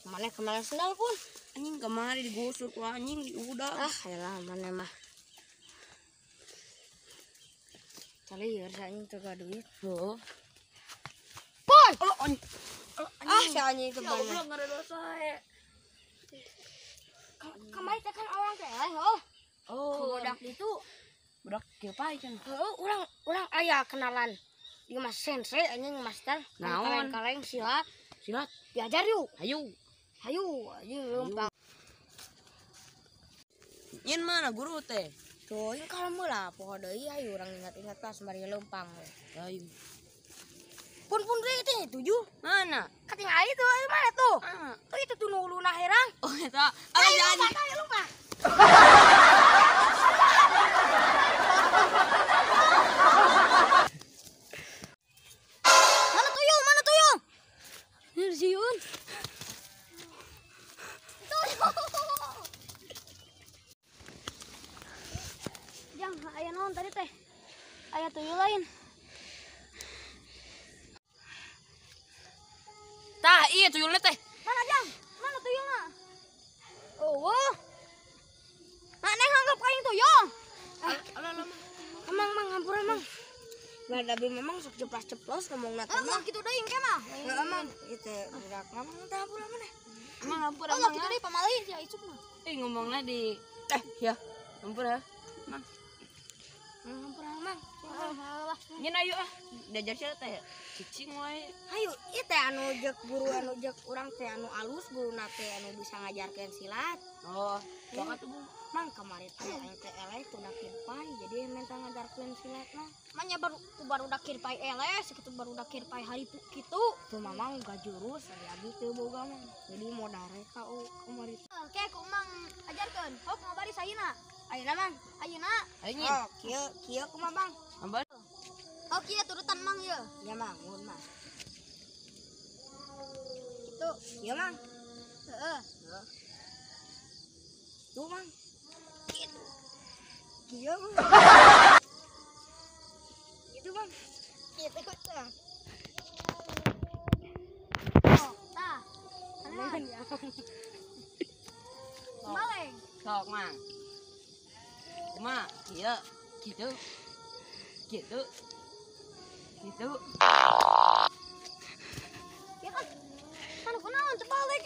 Mana kemana sendal pun? Anjing kemana digusur ku anjing di udang. Elah mana mah. Kali ya anjing teu duit. Heuh. Pun. Anjing. Si anjing itu Ya mana? goblok ngaredo sae. Kamari teh kan orang teh oh. Oh, Budak itu budak kieu pae cenah. urang aya kenalan. Di Mas Sensei anjing master. Naon? Kaleng silat. Silat. Diajar yuk. Hayu. Hayu anjing leumpang. Nyen mana guru teh? Tuh, ini kalau lah poho deui hayu urang ingat-ingat pas mari leumpang. Hayu. Pun deui teh 7. Mana? Kating ai tuh, ayo mana tuh? Ah. Tuh itu tuh nuluna herang. Oh eta. Ayo Anjing. lupa. Mana tuyul? Ini siun. Jang, aya naon tadi teh? Aya tuyul lain. Tah, ieu tuyulna teh. Mana Jang? Mana tuyulna? Oh. Mana nganggap kain tuyul? Alah. Emang hampura mang. Nah, tapi memang sok ceplos ngomongna teh mah. Kitu deui engke mah. Emang itu budak ngomong teh hampura mana? Emang ampura Oh, kitu deui pamali sia icuk mah. ngomongna di ya. Ampura. Mang. Hampura mang. Nyen ayo diajar sia teh. Cicing wae. Hayu, ieu teh anu jeuk guru anu jeuk urang teh anu alus guruna teh anu bisa ngajarkeun silat. Oh, sok atuh Bu. Mang kemarin teh aing teh eleh teu dakir pai jadi minta ngajarkeun silatna. Manya baru dakir pai eleh sakitu baru dakir pai hari kitu. Tuh mamang gak jurus ari abi teu boga mah. Jadi modal reka kemarin. Oke, ku mang ajarkeun. Hok ngabari sayeuna. Ayeuna mang, ayeuna. Ayo nyen. Oh, kieu kumaha bang? Ambar. Oh, kieu turutan mang ieu. Ya mang, mun mah. Kitu, kieu mang. Heeh. Tuh mang. Kitu. Kieu mang. Kitu mang. Kitu tah. Oh, tah. Kan ya. Maleng. Sok mang. Cuma kieu gitu. Gitu. Ya kan. Kan kunaon cebalik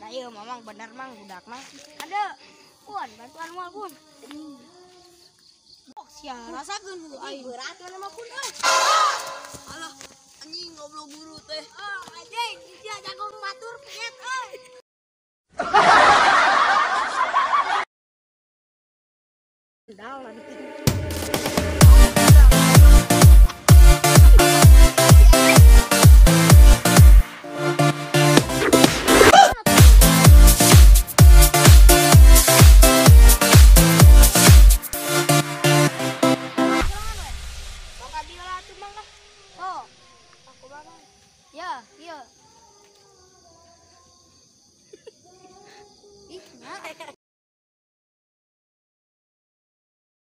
Nah iya mamang bener mang budak mah. Ada pun bantuan moal pun. Oh sia rasakeun hulu aing. Berat mana mah pun euy. Alah, anjing goblok guru teh. Oh anjing sia jago matur piet euy. Sendal lah dikit. Ya, iya.